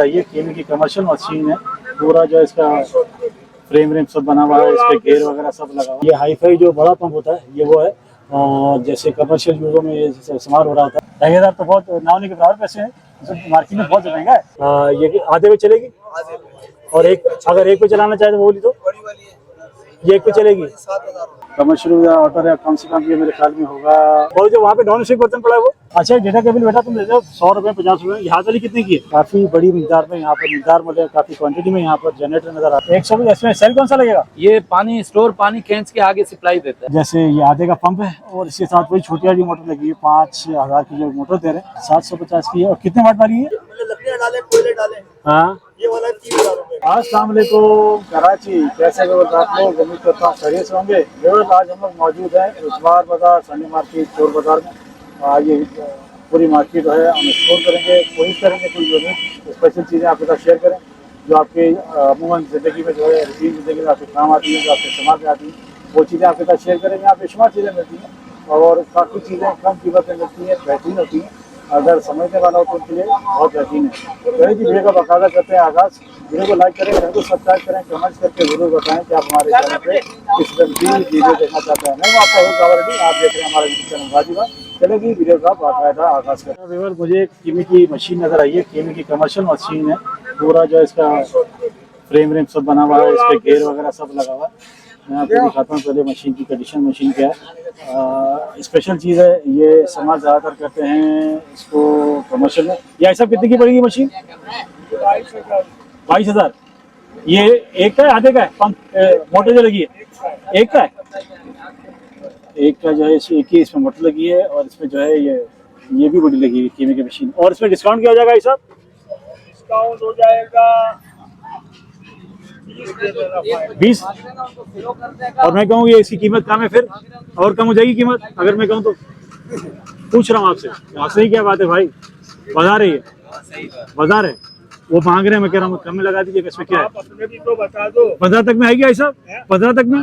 ये केमी की कमर्शियल मशीन है। पूरा जो इसका फ्रेम रेम सब बना हुआ है, इस पे गेयर वगैरह सब लगा हुआ है। ये हाई फाई जो बड़ा पंप होता है ये वो है, और जैसे कमर्शियल यूजों में ये इस्तेमाल हो रहा था। 2,000 तो बहुत ना होने के बराबर पैसे हैं, मार्केट में बहुत महंगा है। ये आधे पे चलेगी, और एक अगर एक पे चलाना चाहे तो वो बोली तो ये एक पे चलेगी। कमर्शियल ऑर्डर है, कम से कम ये मेरे ख्याल में होगा। और जो वहाँ पे नॉन स्टिक बर्तन पड़ा है वो अच्छा डेटा केबल बेटा तुम दे दो 100 रुपए 50 रुपए। यहाँ वाली कितने की है? काफी बड़ी मिकदार में यहाँ पर मिकदार मतलब काफी क्वांटिटी में यहाँ पर जनरेटर नजर आता है। 100 इसमें सेल कौन सा लगेगा? ये पानी स्टोर पानी खींच के आगे सप्लाई देता है। जैसे ये आधे का पंप है और इसके साथ वही छोटी वाली मोटर लगी है। 5,000 की जो मोटर दे रहे हैं 750 की है। और कितने वाट वाली है? लकड़ियाँ डाले, कोयले डाले। हाँ ये वाला 3,000 रुपए। अस्सलाम वालेकुम कराची, कैसे लोग आप लोग? उम्मीद करता हूँ खैरियत से होंगे। आज हम लोग मौजूद हैं इतवार बाजार, संडे मार्केट, चोर बाजार में। ये पूरी मार्केट जो है हम एक्सप्लोर करेंगे, कोशिश करेंगे कोई यूनिक स्पेशल चीज़ें आपके साथ शेयर करें जो आपके अमूमन ज़िंदगी में जो है रूटीन ज़िंदगी में आपके काम आती है, जो आपके समाज में आती है, वो चीज़ें आपके साथ शेयर करेंगे। यहाँ बेशुमार चीज़ें मिलती हैं और काफ़ी चीज़ें कम कीमत में मिलती हैं, बेहतरीन होती हैं। अगर समझने वाला हो तो उनके लिए बहुत बेहतरीन है। तो जी वीडियो का बाकायदा करते हैं आगाज़। वीडियो को लाइक करें, चैनल को सब्सक्राइब करें, कमेंट्स करके जरूर बताएं कि आप हमारे चैनल पे किस तरह की वीडियो देखना चाहते हैं। मैं आपका होस्ट ऑलरेडी आप देख रहे हैं हमारा यूट्यूब चैनल वाजिबा। चलेगी वीडियो का बाकायदा आगाज़ करें। मुझे केमी की मशीन नज़र आई है, केमी की कमर्शियल मशीन है। पूरा जो इसका फ्रेम रेम सब बना हुआ है, इस पर गेयर वगैरह सब लगा हुआ है। मैं आपको दिखाता हूँ पहले मशीन की कंडीशन। मशीन क्या है, स्पेशल चीज़ है, ये इस्तेमाल ज़्यादातर करते हैं इसको कमर्शियल में। ये ऐसा कितने की पड़ेगी मशीन? 22,000। ये एक का है आधे का है पंप मोटर जो लगी है? एक का है, एक का जो है एक ही इसमें मोटर लगी है। और इसमें जो है ये भी बड़ी लगी है केमी की मशीन। और इसमें डिस्काउंट क्या हो जाएगा? ये सब डिस्काउंट हो जाएगा 20। और मैं कहूँ ये इसकी कीमत कम है, फिर और कम हो जाएगी कीमत अगर मैं कहूँ तो? पूछ रहा हूँ आपसे ही क्या बात है भाई? बाजार है ये, बाजार है। वो मांग रहे हैं, मैं कह रहा हूँ कम में लगा दीजिए। इसमें क्या है? अपने भी तो बता दो। 15 तक में आएगी ऐसा? 15 तक में?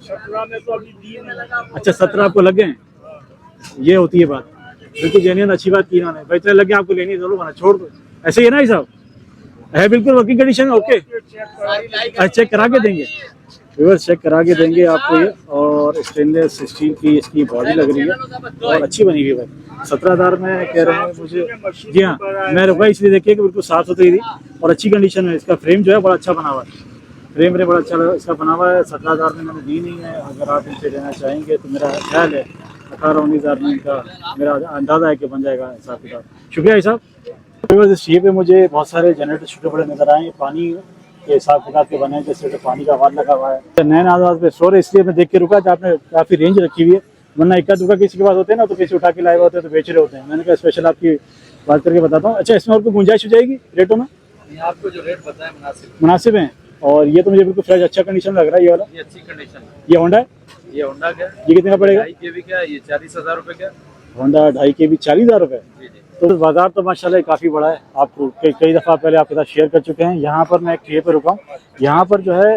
17 में तो अभी दिन है। अच्छा 17 आपको लग गए? ये होती है बात। बिल्कुल जेन्युइन अच्छी बात की इन्होंने भाई। इतने लगे आपको लेनी चलो वरना छोड़ दो। ऐसे ही है ना ये साहब? है बिल्कुल वर्किंग कंडीशन में? ओके चेक करा के देंगे, रिवर्स चेक करा के देंगे आपको ये। और स्टेनलेस स्टील की इसकी बॉडी लग रही है और अच्छी बनी हुई है भाई। 17,000 में कह रहे हैं मुझे। जी हाँ, मैं रुका इसलिए देखिए कि बिल्कुल साफ सुथरी थी और अच्छी कंडीशन में। इसका फ्रेम जो है बड़ा अच्छा बना हुआ है, फ्रेम बड़ा अच्छा इसका बना हुआ है। 17,000 में मैंने दी नहीं है। अगर आप इनसे लेना चाहेंगे तो मेरा ख्याल है 18-19,000 में इनका मेरा अंदाज़ा है कि बन जाएगा हिसाब किताब। शुक्रिया साहब। इस पे मुझे बहुत सारे जनरेटर छोटे बड़े नजर आए, पानी के हिसाब किताब के बने, जैसे तो पानी का वाल लगा हुआ है। नैन आवाज पे स्टोर है इसलिए मैं देख के रुका कि आपने काफ़ी रेंज रखी हुई है। वरना इक्का दुक्का किसी के पास होते हैं ना तो किसी उठा के लाए हुए होते हैं तो बेच रहे होते हैं। मैंने कहा स्पेशल आपकी बात करके बताता हूँ। अच्छा इसमें और कोई गुंजाइश हो जाएगी रेटों में? आपको जो रेट बताया मुनासिब है। और ये तो मुझे बिल्कुल फ्रेश अच्छा कंडीशन लग रहा है। ये वाला ये अच्छी कंडीशन है। ये होंडा है? ये होंडा का ये कितने का पड़ेगा? 2.5 kV का, ये 40,000 रुपए का। होंडा 2.5 kV 40,000 रुपए। तो बाजार तो माशाल्लाह काफ़ी बड़ा है। आपको कई दफ़ा पहले आपके साथ शेयर कर चुके हैं। यहाँ पर मैं एक ट्रे पे रुका हूँ। यहाँ पर जो है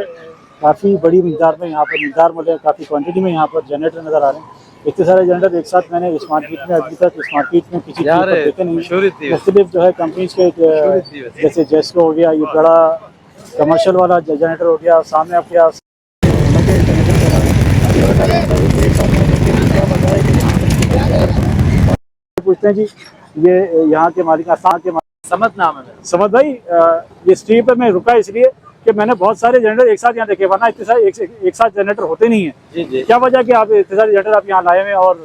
काफ़ी बड़ी मिकदार में, यहाँ पर मिकदार मतलब काफ़ी क्वांटिटी में यहाँ पर जनरेटर नज़र आ रहे हैं। इतने सारे जनरेटर एक साथ मैंने इस मार्केट में अभी तक इस मार्केट में किसी चीज़ पर देखे नहीं। मुख्तलिफ जो है कंपनीज के जैसे जेस्को हो गया, ये बड़ा कमर्शियल वाला जनरेटर हो गया। सामने आपके पूछते हैं जी ये यहाँ के मालिक समद नाम है। समद भाई, ये स्ट्रीट पर मैं रुका इसलिए कि मैंने बहुत सारे जनरेटर एक साथ यहाँ देखे, वरना इतने सारे एक साथ जनरेटर होते नहीं है। जी जी। क्या वजह कि आप इतने सारे जनरेटर आप यहाँ लाए हुए? और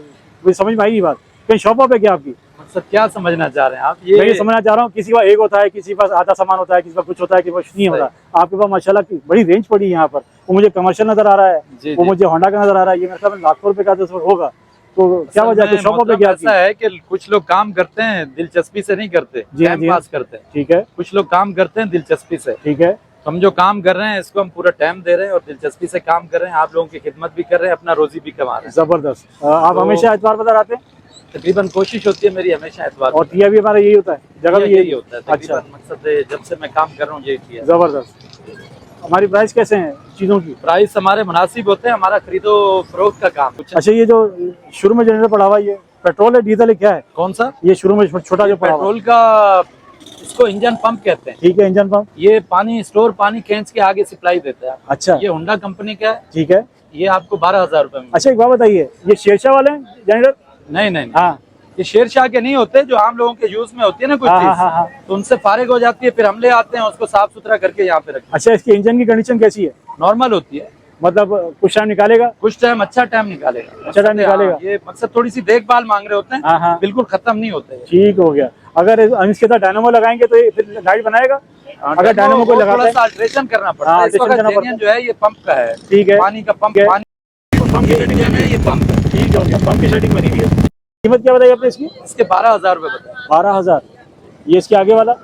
मुझे समझ में आई ये बात, कहीं शॉप है क्या आपकी? मतलब क्या समझना चाह रहे हैं आप? मैं ये समझना चाह रहा हूँ किसी का एक होता है, किसी के पास आधा सामान होता है, किसी का कुछ होता है, किसी का कुछ नहीं होता। आपके पास माशाल्लाह की बड़ी रेंज पड़ी है यहाँ पर। वो मुझे कमर्शियल नजर आ रहा है, वो मुझे होंडा का नजर आ रहा है। ये मेरे ख्याल में लाखों रुपए का तो होगा। तो क्या वजह है शॉप पे क्या? ऐसा है कि कुछ लोग काम करते हैं दिलचस्पी से नहीं करते, टाइम पास करते हैं। ठीक है। कुछ लोग काम करते हैं दिलचस्पी से। ठीक है। हम जो काम कर रहे हैं इसको हम पूरा टाइम दे रहे हैं और दिलचस्पी से काम कर रहे हैं। आप लोगों की खिदमत भी कर रहे हैं, अपना रोजी भी कमा रहे हैं। जबरदस्त। आप हमेशा इतवार बाजार आते हैं? तकरीबन कोशिश होती है मेरी हमेशा इतवार। और किया भी हमारा यही होता है, जगह भी यही होता है। अच्छा, मकसद जब से मैं काम कर रहा हूँ यही किया। जबरदस्त। हमारी प्राइस कैसे हैं चीज़ों की? प्राइस हमारे मुनासिब होते हैं, हमारा खरीदो फरोख्त का काम। अच्छा ये जो शुरू में जनरेटर पड़ा हुआ है ये पेट्रोल है डीजल है क्या है? कौन सा? ये शुरू में छोटा जो पड़ा पेट्रोल का, इसको इसको इंजन पंप कहते हैं। ठीक है, इंजन पंप। ये पानी स्टोर पानी खींच के आगे सप्लाई देता है। अच्छा, ये होंडा कंपनी का है। ठीक है। ये आपको 12,000 रुपए में। अच्छा, एक बात बताइए, ये शेरशाह वाले हैं जनरेटर? नहीं नहीं नहीं। हाँ ये शेरशाह के नहीं होते, जो आम लोगों के यूज में होती है ना कुछ हाँ चीज, हाँ हाँ। तो उनसे फारिग हो जाती है, फिर हम ले आते हैं उसको साफ सुथरा करके यहाँ पे रखते अच्छा, इसकी इंजन की कंडीशन कैसी है? हैं। नॉर्मल होती है, मतलब कुछ टाइम निकालेगा? कुछ टाइम अच्छा टाइम निकालेगा। अच्छा टाइम निकालेगा। ये मकसद थोड़ी सी देखभाल मांग रहे होते हैं। हाँ हाँ, बिल्कुल खत्म नहीं होते हैं। ठीक हो गया। अगर इसके साथ डायनामो लगाएंगे तो ये फिर लाइट बनाएगा? अगर डायनामो को लगाते थोड़ा हैं, सा अल्ट्रेशन करना पड़ता हाँ, है। इस वक्त करना पड़ता जेन्युइन जो है ये पंप का है। ठीक है, पानी का पंप, ठीक है। पानी ये इंजन है, ये पंप है। ठीक हो गया। पंप की सेटिंग बनी हुई है। कीमत क्या बताई आपने इसकी? इसके 12,000 रुपए बताए। 12,000। ये इसके आगे वाला?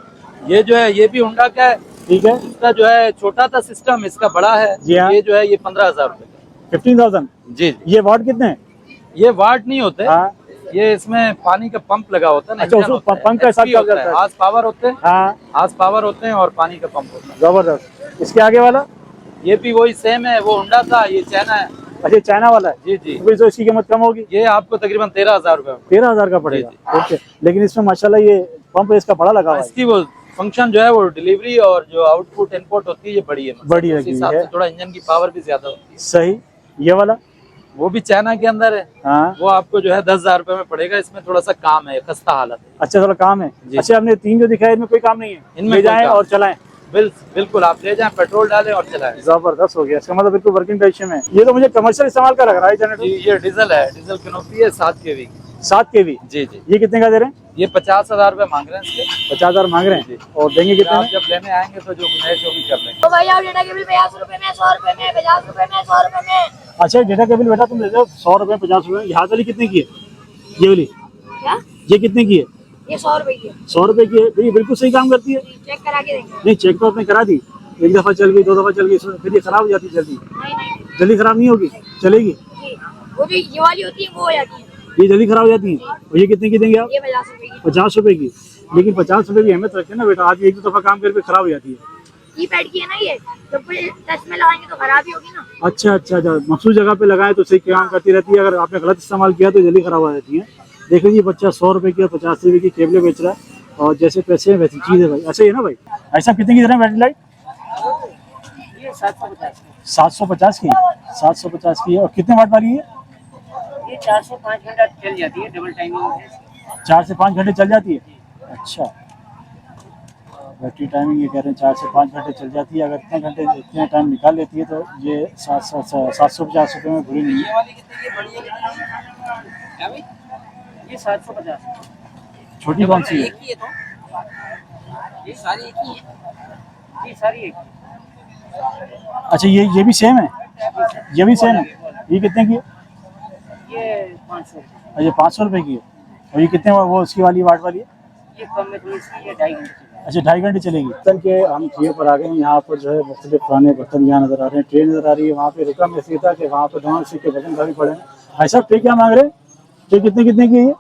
ये जो है ये भी होंडा का है। ठीक है। इसका जो है छोटा था सिस्टम, इसका बड़ा है। जी हाँ। ये जो है ये 15,000 रुपए का। 15,000। जी जी। ये वाट कितने हैं? ये वाट नहीं होते। हाँ। ये इसमें पानी का पंप लगा होता है ना। अच्छा, इंजन उसमें होता है, पंप का हिसाब HP होता करता है, है। हार्स पावर होते हैं। हाँ, हार्स पावर होते हैं और पानी का पंप होता है। जबरदस्त। इसके आगे वाला? ये भी वही सेम है, वो होंडा था, ये चाइना है। अच्छा, चाइना वाला है। जी जी। तो इसकी कीमत कम होगी? ये आपको तकरीबन 13,000 रुपए में। 13,000 का पड़ेगा। जी, जी। ओके, लेकिन इसमें माशाल्लाह ये पंप इसका बड़ा लगा हुआ है। इसकी वो फंक्शन जो है वो डिलीवरी और जो आउटपुट इनपुट होती है ये बड़ी है। बड़ी उस लगी हिसाब है। से थोड़ा इंजन की पावर भी ज्यादा होती है। सही। ये वाला? वो भी चाइना के अंदर है। हाँ। वो आपको जो है 10,000 रुपए में पड़ेगा। इसमें थोड़ा सा काम है, खस्ता हालत है। अच्छा, थोड़ा काम है। जी। अच्छा, आपने 3 जो दिखाया इनमें कोई काम नहीं है? इनमें ले कोई जाएं काम और चलाएं। बिल्कुल आप ले जाएं, पेट्रोल डालें और चलाएं। जबरदस्त हो गया। इसका मतलब बिल्कुल वर्किंग कंडीशन में। ये तो मुझे कमर्शियल इस्तेमाल का लग रहा है जी, जनरेटर। ये डीजल है, डीजल कैनोपी है 7 kV की। 7 kV। जी जी। ये कितने का दे रहे हैं? ये 50,000 रुपए मांग रहे हैं इसके। 50,000 मांग रहे जी। हैं। और देंगे कितने आप में? जब लेने आएंगे तो जो गुंजाइश होगी कर लेंगे। तो भाई आप डेटा केबल 50 रुपए में, 100 रुपए में, 50 रुपए में, 100 रुपए में। अच्छा, डेटा केबल बेटा तुम दे दो 100 रुपए, 50 रुपए। यहाँ वाली कितने की है? ये वाली? क्या? ये कितने की है? ये 100 रुपए की है। 100 रुपए की है। तो ये बिल्कुल सही काम करती है। चेक करा के देंगे। नहीं, चेक तो आपने करा दी। एक दफा चल गई, 2 दफा चल गई, फिर ये खराब हो जाती है जल्दी। नहीं नहीं जल्दी खराब नहीं होगी? चलेगी? जी, वो जो ये वाली होती है वो हो जाती है। ये जल्दी खराब हो जाती है। और ये कितने की देंगे आप? ये 50 रुपए की। 50 रुपए की। लेकिन 50 रुपए की अहमियत रखे ना बेटा। आज एक दो दफा काम करके खराब हो जाती है। कीपैड की है ना ये, जब कोई टच में लगाएंगे तो खराब ही होगी ना। अच्छा अच्छा अच्छा, मखसूस जगह पे लगाए तो सही काम करती रहती है। अगर आपने गलत इस्तेमाल किया तो जल्दी खराब हो जाती है। देख लीजिए, बच्चा 100 रुपए की और 50 रुपए की केबलें बेच रहा है। और जैसे पैसे हैं वैसी चीज है भाई। ऐसे ही है ना भाई? ऐसा कितने की दे रहे हैं बैटरी लाइट? ये 750 750 की। 750 की है। और कितने वाट वाली है? ये 4 से 5 घंटा चल जाती है, डबल टाइमिंग है। 4 से 5 घंटे चल जाती है। अच्छा, बैटरी टाइमिंग ये कह रहे हैं 4 से 5 घंटे चल जाती है। अगर इतने टाइम निकाल लेती है तो ये 750 रुपये में बुरी नहीं है। ये 750। छोटी कौन सी है? ये सारी एक ही है। ये सारी एक ही। अच्छा, ये भी सेम है? ये भी सेम है। ये कितने की है? ये 500। और ये 500 रुपये की है। और ये कितने वो उसकी वाली वाट वाली है? ये कम में थोड़ी सी, ये 2.5 घंटे। अच्छा, 2.5 घंटे चलेगी। बर्तन के हम किए पर आ गए हैं। यहाँ पर जो है मुख्तलिफ पुराने बर्तन यहाँ नजर आ रहे हैं। ट्रे नजर आ रही है। वहाँ पे रुका मैं सीधा कि वहाँ पर दोनों सिक्के बर्तन काफी पड़े हैं। भाई साहब, ट्रे क्या मांग रहे हैं? ट्रे कितने कितने की है?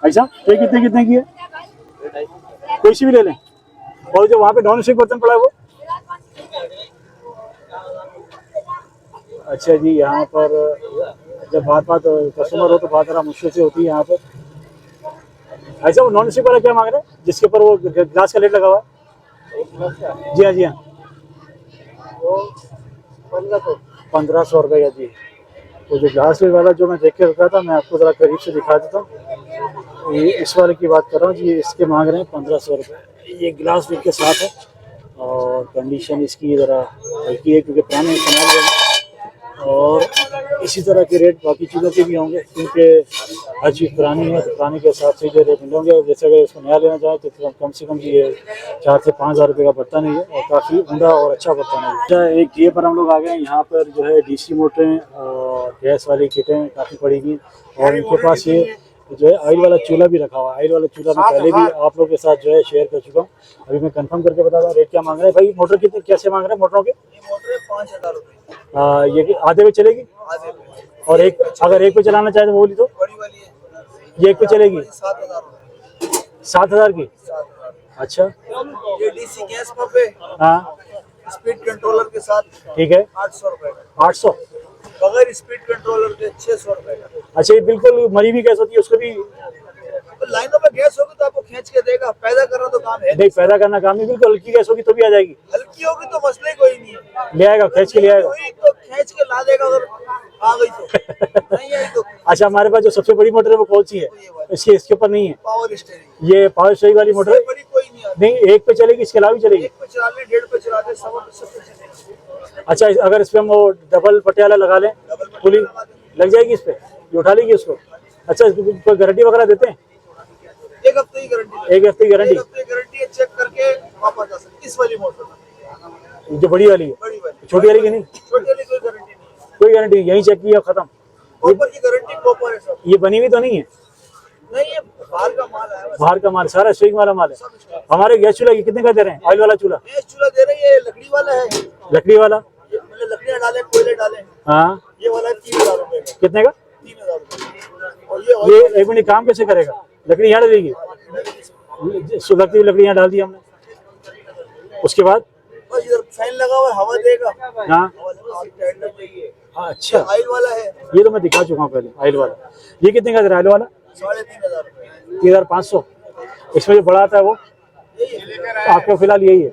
भाई साहब, ट्रे कितने कितने की है? कोई सी भी ले लें। और जो वहाँ पे नॉन स्टिक बर्तन पड़ा है वो? अच्छा जी, यहाँ पर जब बात कस्टमर हो तो बात जरा मुश्किल से होती है यहाँ पर। ऐसा वो नॉन स्टिक वाला क्या मांग रहे हैं जिसके ऊपर वो ग्लास का लेट लगा हुआ है? जी हाँ, जी हाँ। 1500 रुपये का जी। वो जो ग्लास लेट वाला जो मैं देख के रखा था, मैं आपको ज़रा करीब से दिखा देता हूँ। ये इस वाले की बात कर रहा हूँ जी। इसके मांग रहे हैं 1500 रुपये। ये ग्लास लेट के साथ है। और कंडीशन इसकी ज़रा हल्की है क्योंकि पुराने इस्तेमाल हुए हैं। और इसी तरह के रेट बाकी चीज़ों के भी होंगे क्योंकि हर चीज़ पुरानी है तो पुरानी के हिसाब से जो रेट मिलेंगे। जैसे अगर इसको नया लेना चाहें तो कम से कम ये 4 से 5 हज़ार रुपये का बर्तन है और काफ़ी उमदा और अच्छा बर्तन है। अच्छा, एक ये पर हम लोग आ गए हैं। यहाँ पर जो है DC मोटरें और गैस वाली किटें काफ़ी पड़ेगी। और इनके पास ये जो है ऑयल वाला चूल्हा भी रखा हुआ है। ऑयल वाला चूल्हा मैं पहले भी आप लोगों के साथ जो है शेयर कर चुका हूँ। अभी मैं कंफर्म करके बता रहा हूँ रेट क्या मांग रहे हैं। भाई, मोटर कितने कैसे मांग रहे हैं मोटरों के? मोटर 5,000 रुपए। ये आधे पे चलेगी? आधे पे। और एक अगर एक पे चलाना चाहे तो वो बोली तो बड़ी वाली है, ये एक पे चलेगी? 7,000 रुपए। 7,000 की। 7,000। अच्छा, ये DC गैस पंप है, हाँ स्पीड कंट्रोलर के साथ ठीक है। 800 रुपए का। 800। बगैर स्पीड कंट्रोलर के 600 रुपए का। अच्छा, ये बिल्कुल मरी हुई गैस होती है उसको भी? तो लाइनों में गैस होगी तो आपको खींच के देगा, पैदा करना तो काम है नहीं, पैदा करना काम नहीं, बिल्कुल हल्की गैस होगी तो भी आ जाएगी, हल्की होगी तो मसले ही कोई नहीं है, ले आएगा, खींच के ले आएगा। वही तो खींच के ला देगा अगर आ गई तो नहीं आई तो अच्छा, हमारे पास जो सबसे बड़ी मोटर है वो कौन सी है? इसके ऊपर नहीं है, पावर स्टीयरिंग ये पावर स्टीयरिंग वाली मोटर है। बड़ी कोई नहीं आती, नहीं, एक पे चलेगी, इसके अलावा भी चलेगी। एक पे चला ले, डेढ़ पे चला ले, सब पे चलेगी। अच्छा, अगर इस पे हम वो डबल पटियाला लगा लें, कूलिंग लग जाएगी इस पे, ये उठा लेगी उसको। अच्छा, कोई गारंटी वगैरह देते हैं? एक हफ्ते की गारंटी, एक हफ्ते की गारंटी, एक हफ्ते की गारंटी है, चेक करके वापस जा सकते। इस वाली मोटर जो बड़ी वाली है, बड़ी वाली, छोटी वाली की नहीं, छोटी वाली कोई गारंटी नहीं, कोई गारंटी नहीं, यहीं चेक किया खत्म। कॉपर की गारंटी कॉपर है सब, ये बनी हुई तो नहीं है? नहीं ये बाहर का माल है, बाहर का माल, सारा स्टीयरिंग वाला माल है। हमारे गैस चूल्हा ये कितने का दे रहे हैं? ऑयल वाला चूल्हा, गैस चूल्हा दे रही है, लकड़ी वाला है, लकड़ी वाला, ये मतलब लकड़ियाँ डाले, कोयले डाले, हाँ, ये वाला 3000 रुपए का, कितने का? 3000 रुपए। और ये ये एक मिनट काम कैसे करेगा? लकड़ी यहाँ डलेगी, सुलगती हुई लकड़ी यहाँ डाल दी हमने, उसके बाद बस इधर फैन लगा हुआ है, हवा देगा, हाँ, हवा लगा, आप टाइट लग जाइए। अच्छा, ऑयल वाला है, ये तो मैं दिखा चुका हूँ पहले, ऑयल वाला। ये कितने का दे रहा है ऑयल वाला? 3500 रुपए, 3500। इसमें जो बड़ा आता है वो यही है। आपको फिलहाल यही है।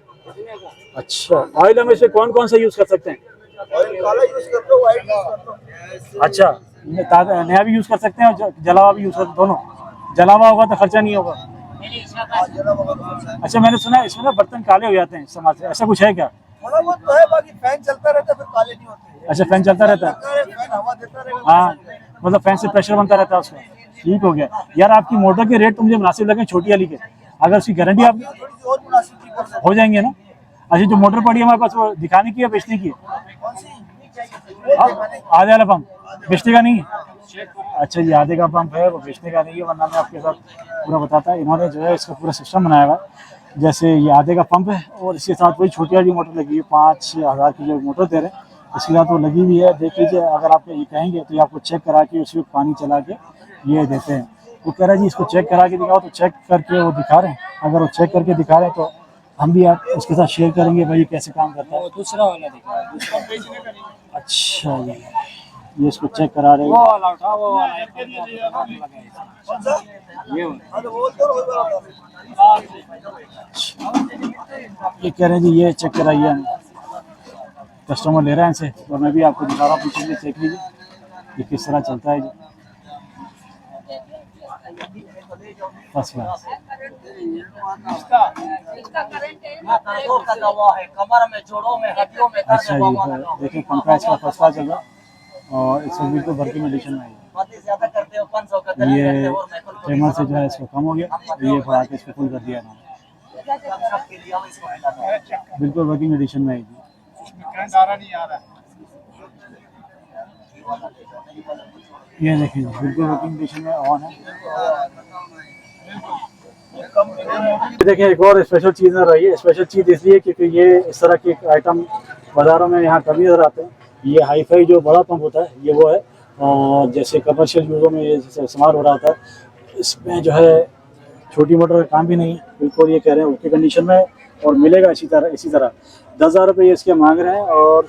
अच्छा, ऑयल हम इसमें कौन कौन सा यूज कर सकते हैं? ऑयल काला यूज करते हो, व्हाइट यूज करते हो, अच्छा, नया भी यूज कर सकते हैं और जलावा भी यूज कर, दोनों। जलावा होगा तो खर्चा नहीं होगा। हाँ, जला वगैरह तो अच्छा है। अच्छा, मैंने सुना है इसमें ना बर्तन काले हो जाते हैं समाज से, ऐसा कुछ है क्या? थोड़ा बहुत तो है, बाकी फैन चलता रहता है, फिर काले नहीं होते। अच्छा, फैन चलता रहता है, फैन हवा देता रहेगा। हाँ, मतलब फैन से प्रेशर बनता रहता है उसका। ठीक हो गया यार, आपकी मोटर के रेट तो मुझे मुनासिब लगे, छोटी वाली के, अगर उसकी गारंटी आप थोड़ी सी और मुनासिब की कर सकते हो जाएंगे ना। अच्छा, जो मोटर पड़ी है हमारे पास, वो दिखाने की है बेचने की है? हैं। कौन सी? आधे वाला पंप बेचने का नहीं है? अच्छा, ये आधे का पंप है, वो बेचने का नहीं है, वरना मैं आपके साथ पूरा बताता। इन्होंने जो है इसका पूरा सिस्टम बनाया हुआ है, जैसे ये आधे का पंप है और इसके साथ वही छोटी वाली मोटर लगी है, 5000 की जो मोटर दे रहे हैं, इसके साथ वो लगी हुई है। देख लीजिए, अगर आप ये कहेंगे तो ये आपको चेक करा के उसमें पानी चला के ये देते हैं। वो कह रहा है जी इसको चेक करा के दिखाओ, तो चेक करके वो दिखा रहे हैं। अगर वो चेक करके दिखा रहे हैं तो हम भी आप उसके साथ शेयर करेंगे भाई कैसे काम करता है। दूसरा वाला दिखा, अच्छा, ये इसको चेक करा रहे वो हैं। वाला उठा, वो वाला कौन सा? ये हाँ, तो वो तो होगा। ये कह रहे हैं जी ये चेक कराइए, हम कस्टमर ले रहे हैं इनसे, और मैं भी आपको दिखा रहा हूँ, पीछे चेक लीजिए ये किस तरह चलता है जी। First class. कमर में, जोड़ों में, हड्डियों में अच्छा जी, देखिए पंखा इसका फर्स्ट क्लास चल रहा है और इसमें बिल्कुल वर्किंग कंडीशन में है। ज्यादा करते हो 500 का, ये ट्रिमर से जो है इसको कम हो गया, तो ये बढ़ा के इसको फुल कर दिया ना, बिल्कुल वर्किंग कंडीशन में है जी। ये देखिए बिल्कुल वर्किंग कंडीशन में ऑन है। देखिए, एक और स्पेशल चीज़ नजर आई है। स्पेशल चीज़ इसलिए क्योंकि ये इस तरह के आइटम बाज़ारों में यहाँ कभी नजर आते हैं। ये हाई फाई जो बड़ा पंप होता है ये वो है, और जैसे कमर्शियल यूज़ों में ये इस्तेमाल हो रहा होता है, इसमें जो है छोटी मोटर का काम भी नहीं है, बिल्कुल ये कह रहे हैं ओके कंडीशन में और मिलेगा इसी तरह 10,000 रुपये ये इसके मांग रहे हैं। और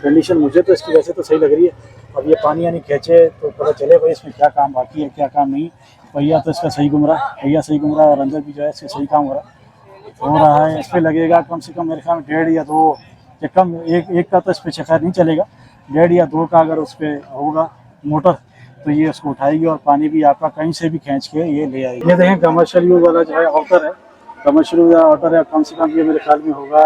कंडीशन मुझे तो इसकी वैसे तो सही लग रही है। अब ये पानी यानी खींचे तो पता चले भाई इसमें क्या काम बाकी है क्या काम नहीं। पहिया तो इसका सही घूम रहा है, पहिया सही घूम रहा है और अंदर भी जो है इसका सही काम हो रहा है। इस पर लगेगा कम से कम मेरे ख्याल में 1.5 या 2 या कम, एक का तो इस पर चक्कर नहीं चलेगा, 1.5 या 2 का अगर उस पर होगा मोटर तो ये उसको उठाएगी और पानी भी आपका कहीं से भी खींच के ये ले आएगी। ये देखें कमर्शियल यूज वाला जो है आउटर है, कमर्शियल यूज आउटर है, कम से कम ये मेरे ख्याल में होगा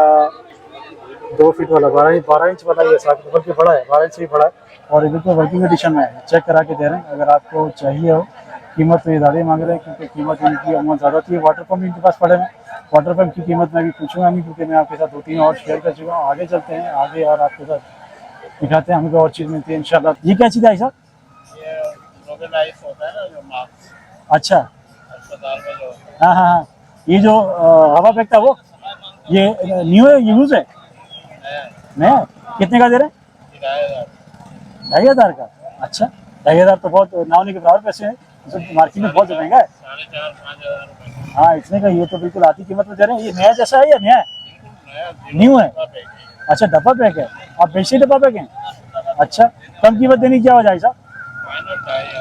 2 फीट वाला, 12 इंच वाला, ये 7 फुट के बड़ा है, 12 इंच से भी बड़ा है और ये बिल्कुल वर्किंग कंडीशन में है। चेक करा के दे रहे हैं। अगर आपको चाहिए हो, कीमत तो ये ज़्यादा ही मांग रहे हैं क्योंकि कीमत इनकी अमूमन ज़्यादा थी। वाटर पंप इनके पास पड़े हैं, वाटर पंप की कीमत मैं भी पूछूंगा नहीं क्योंकि मैं आपके साथ 2-3 और शेयर कर चुका हूँ। आगे चलते हैं आगे और आपके साथ दिखाते हैं हमें और चीज़ मिलती है इंशाल्लाह। ये क्या चीज़ है सर? होता है ना जो मास्क अच्छा, अस्पताल में जो हाँ हाँ हाँ, ये जो हवा फेंकता है वो, ये न्यू है, यूज है नया? कितने का दे रहे हैं? 2,500 का। अच्छा, 2,500 तो बहुत नावनी के बराबर पैसे हैं, तो मार्केट में बहुत महंगा है। 4,500-5,000 हाँ, इतने का ये तो बिल्कुल आधी कीमत में दे रहे हैं। ये नया जैसा है या नया है? न्यू है। अच्छा, डब्बा पैक है, आप बेचते डब्बा पैक हैं? अच्छा, कम कीमत देने की क्या वजह है साहब?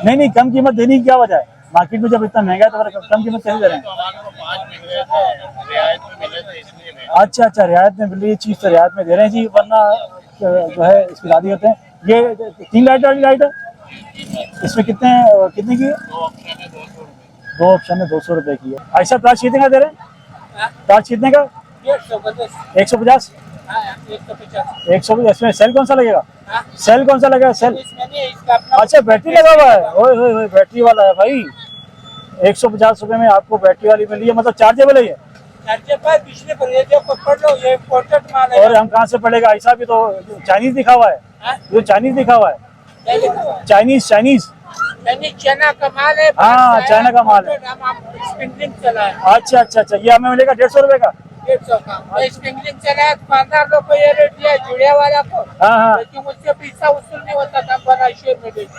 नहीं, कम कीमत देने की क्या वजह है? मार्केट में जब इतना महंगा है तो फिर कम कीमत कैसे दे रहे हैं? अच्छा अच्छा, रियायत में मिल रही है चीज़ तो रियायत में दे रहे हैं जी, वरना जो है इसकी शादी होते हैं। ये 3 लाइट वाली लाइट है, इसमें कितने की है? 2 ऑप्शन है, 200 रुपए की है। ऐसा प्लास कितने का दे रहे हैं? प्लास कितने का? 150। 150। इसमें सेल कौन सा लगेगा? सेल कौन सा लगेगा? सेल अच्छा बैटरी लगा हुआ है, ओए ओए ओए बैटरी वाला है भाई। 150 रुपए में आपको बैटरी वाली मिली है, मतलब चार्जेबल है ये। और हम कहाँ से पड़ेगा? ऐसा भी तो चाइनीज लिखा हुआ है, जो चाइनीज लिखा हुआ है, चाइनीज चाइनीज चाइना का माल है। हाँ चाइना का माल है। स्प्रिंगलिंग चला है। अच्छा अच्छा अच्छा, ये हमें मिलेगा 150 रुपए का। 150 का स्प्रिंगलिंग चला है। दुकानदार लोग को ये रेट दिया जुड़िया वाला को, हाँ हाँ लेकिन मुझसे पैसा वसूल नहीं होता था, बना शेयर में बेच।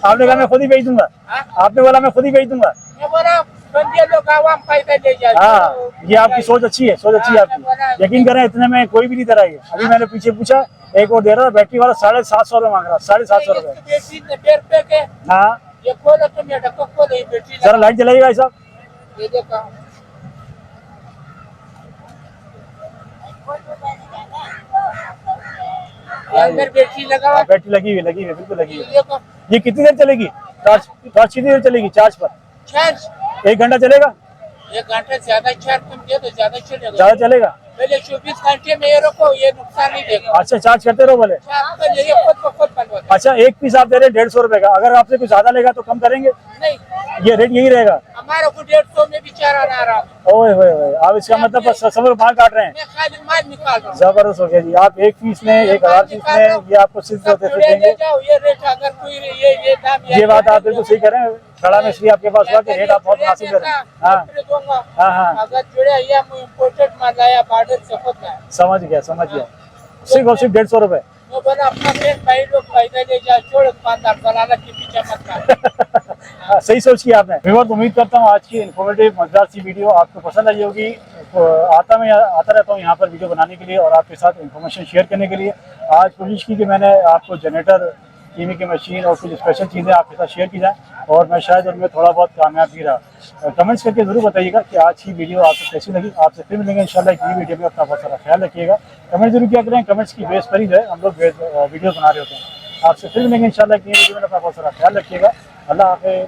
आपने कहा मैं खुद ही बेच दूंगा, आपने बोला मैं खुद ही बेच दूंगा। मैं बोला बंदे लोग आवाम फायदा ले जाए। हाँ ये आपकी सोच अच्छी है, सोच अच्छी है आपकी। यकीन करें इतने में कोई भी नहीं दे रहा है। अभी मैंने पीछे पूछा, एक और दे रहा है बैटरी वाला 750 रुपए मांग रहा, 750 रुपए। बेटी 90 रुपए के हाँ ये खोलो तुम, ये ढक्कन खोलो, ये बेटी जरा लाइट जलाइएगा भाई साहब। ये देखो ये अंदर बैटरी लगा हुआ है। बैटरी लगी हुई बिल्कुल लगी हुई। देखो ये कितनी देर चलेगी? चार्ज कितनी देर चलेगी चार्ज पर? चार्ज 1 घंटा चलेगा? 1 घंटा ज्यादा चार्ज तुम दे तो ज्यादा चलेगा। ज्यादा चलेगा? पहले 24 घंटे में ये रखो, ये नुकसान नहीं देगा। अच्छा चार्ज करते रहो भले। चार्ज कर ये खुद ब खुद बंद होता अच्छा एक पीस आप दे रहे हैं 150 रुपए का, अगर आपसे कुछ ज्यादा लेगा तो कम करेंगे? है। नहीं ये रेट यही रहेगा? हमारे को 150 में बेचारा ना रहा। ओए होए होए, आप इसका मतलब बस सबर मार काट रहे हैं। मैं खाली माल निकाल रहा हूँ। जबरदस्त हो गया जी। आप 1 पीस में 1000 पीस में ये आपको सिर्फ सब देते जुड़े ले देंगे। जाओ, ये रेट अगर कोई ये दाम ये बात आप बिल्कुल सही कह रहे हैं। खड़ा में इसलिए आपके पास हुआ कि रेट आप बहुत मुनासिब दे रहे हैं। हाँ दूंगा। हाँ हाँ अगर जुड़े ये इम्पोर्टेड माल आया बार्डर से खुद ना, समझ गया सिर्फ और सिर्फ 150 रुपए। वो बोला अपना बहन भाई लोग फायदा ले जाओ, छोड़ दुकानदार दलालत के पीछे मत लग। सही सोच की आपने। मैं बहुत उम्मीद करता हूँ आज की इन्फॉर्मेटिव मजेदार सी वीडियो आपको पसंद आई होगी। तो आता रहता हूँ यहाँ पर वीडियो बनाने के लिए और आपके साथ इन्फॉर्मेशन शेयर करने के लिए। आज कोशिश की कि मैंने आपको जनरेटर, कीमी की मशीन और कुछ स्पेशल चीज़ें आपके साथ शेयर की जाएँ, और मैं शायद उनमें थोड़ा बहुत कामयाब भी रहा। कमेंट्स करके ज़रूर बताइएगा कि आज की वीडियो आपको कैसी लगी। आपसे फिर मिलेंगे इंशाल्लाह एक नई वीडियो में। अपना बहुत सारा ख्याल रखिएगा। कमेंट जरूर किया करें, कमेंट्स की बेस पर ही जो है हम लोग वीडियो बना रहे होते हैं। आपसे फिर मिलेंगे इंशाल्लाह एक नई वीडियो में। अपना बहुत सारा ख्याल रखिएगा। अल्लाह हाफ़िज़।